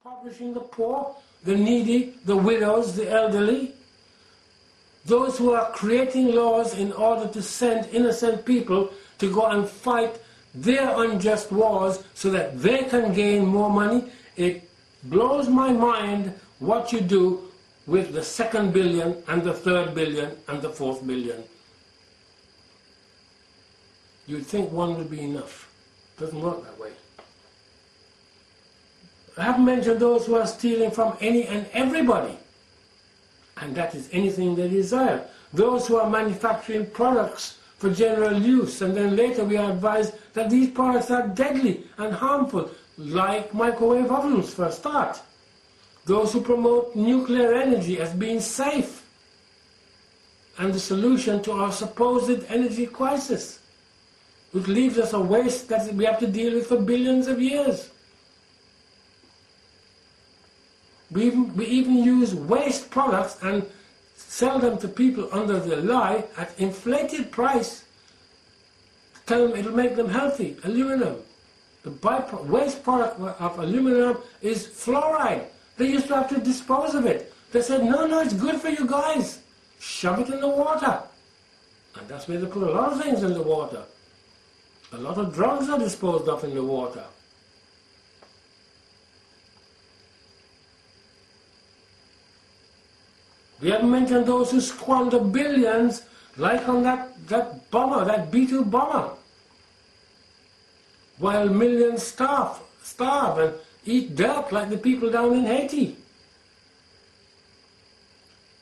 impoverishing the poor, the needy, the widows, the elderly. Those who are creating laws in order to send innocent people to go and fight their unjust wars so that they can gain more money. It blows my mind what you do with the second billion and the third billion and the fourth billion. You'd think one would be enough. Doesn't work that way. I haven't mentioned those who are stealing from any and everybody, and that is anything they desire. Those who are manufacturing products for general use, and then later we are advised that these products are deadly and harmful, like microwave ovens for a start. Those who promote nuclear energy as being safe and the solution to our supposed energy crisis, which leaves us a waste that we have to deal with for billions of years. We even use waste products and sell them to people under the lie at inflated price. Tell them it'll make them healthy. Aluminum. The waste product of aluminum is fluoride. They used to have to dispose of it. They said, no, it's good for you guys. Shove it in the water. And that's where they put a lot of things in the water. A lot of drugs are disposed of in the water. We haven't mentioned those who squander billions, like on that bomber, that B-2 bomber, while millions starve and eat dirt like the people down in Haiti.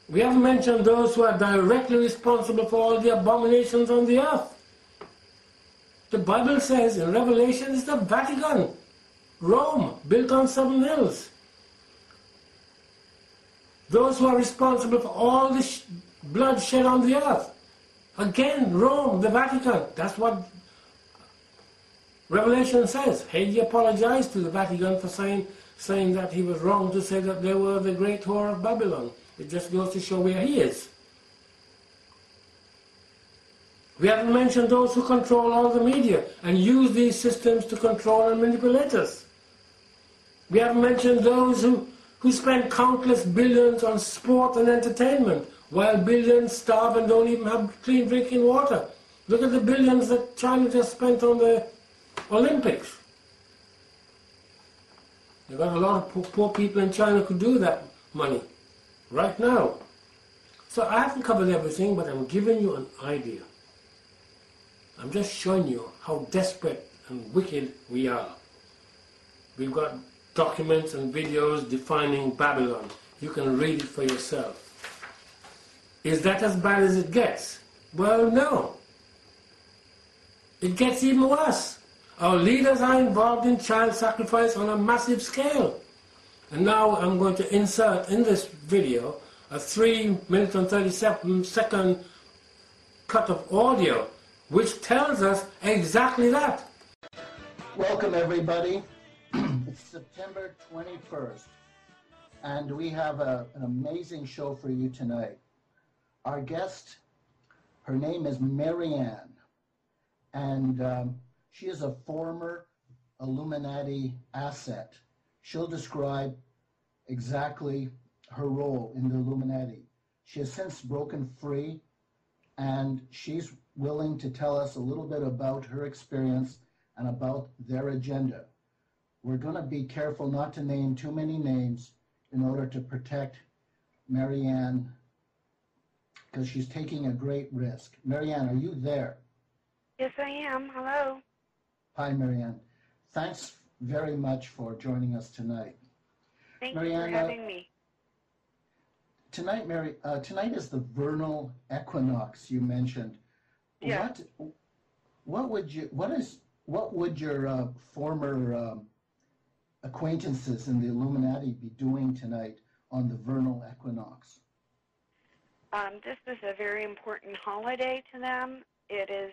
We haven't mentioned those who are directly responsible for all the abominations on the earth. The Bible says in Revelation it's the Vatican, Rome, built on 7 hills. Those who are responsible for all the blood shed on the earth. Again, Rome, the Vatican. That's what Revelation says. Haiti apologized to the Vatican for saying that he was wrong to say that they were the great whore of Babylon. It just goes to show where he is. We haven't mentioned those who control all the media and use these systems to control and manipulate us. We haven't mentioned those who spend countless billions on sport and entertainment, while billions starve and don't even have clean drinking water. Look at the billions that China just spent on the Olympics. You've got a lot of poor people in China who do that money right now. So I haven't covered everything, but I'm giving you an idea. I'm just showing you how desperate and wicked we are. We've got documents and videos defining Babylon. You can read it for yourself. Is that as bad as it gets? Well, no. It gets even worse. Our leaders are involved in child sacrifice on a massive scale. And now I'm going to insert in this video a 3-minute and 37-second cut of audio which tells us exactly that. Welcome, everybody. It's September 21st, and we have an amazing show for you tonight. Our guest, her name is Marianne, and she is a former Illuminati asset. She'll describe exactly her role in the Illuminati. She has since broken free, and she's willing to tell us a little bit about her experience and about their agenda. We're going to be careful not to name too many names in order to protect Marianne, because she's taking a great risk. Marianne, are you there? Yes, I am. Hello. Hi, Marianne. Thanks very much for joining us tonight. Thank Marianne, you for having me. Tonight is the vernal equinox you mentioned. Yeah. What would your former acquaintances in the Illuminati be doing tonight on the vernal equinox? This is a very important holiday to them. It is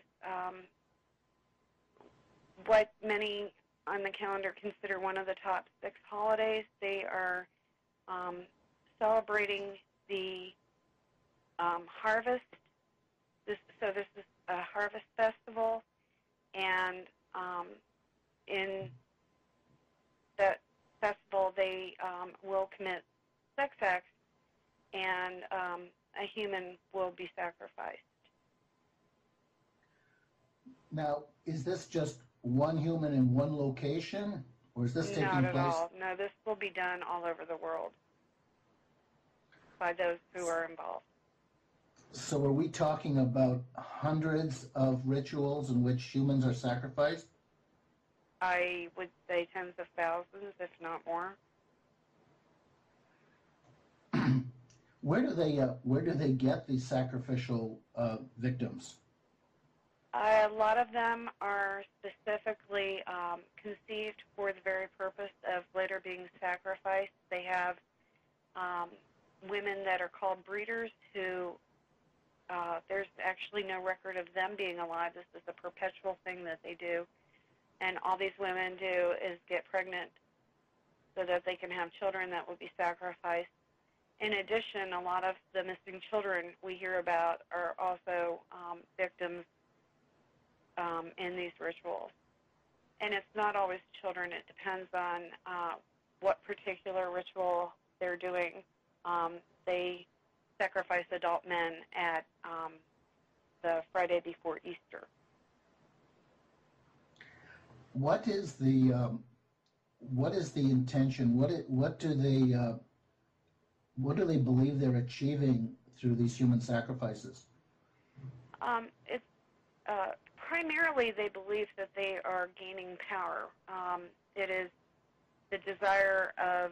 what many on the calendar consider one of the top 6 holidays. They are celebrating the harvest. This is a harvest festival, and in that festival they Now, is this just one human in one location, or is this taking Not at place? all. No, this will be done all over the world by those who are involved. So are we talking about hundreds of rituals in which humans are sacrificed? I would say tens of thousands, if not more. Where do they get these sacrificial victims? A lot of them are specifically conceived for the very purpose of later being sacrificed. They have women that are called breeders who there's actually no record of them being alive. This is a perpetual thing that they do. And all these women do is get pregnant so that they can have children that will be sacrificed. In addition, a lot of the missing children we hear about are also victims in these rituals. And it's not always children. It depends on what particular ritual they're doing. They sacrifice adult men at the Friday before Easter. What is the intention? What do they believe they're achieving through these human sacrifices? It's primarily they believe that they are gaining power. It is the desire of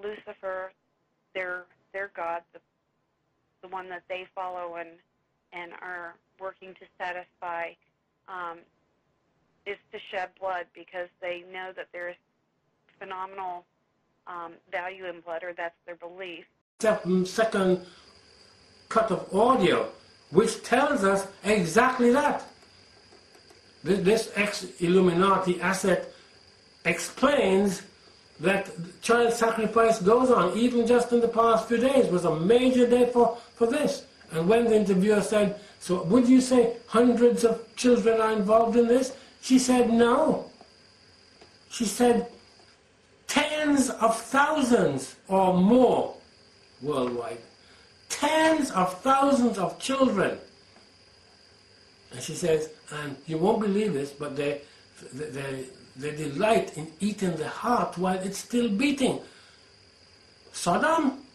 Lucifer, their god, the one that they follow and are working to satisfy, is to shed blood because they know that there is phenomenal value in blood, or that's their belief. Second cut of audio, which tells us exactly that. This ex-Illuminati asset explains that child sacrifice goes on, even just in the past few days, was a major day for this. And when the interviewer said, so would you say hundreds of children are involved in this? She said no. She said tens of thousands or more worldwide. Tens of thousands of children. And she says, and you won't believe this, but they delight in eating the heart while it's still beating. Sodom,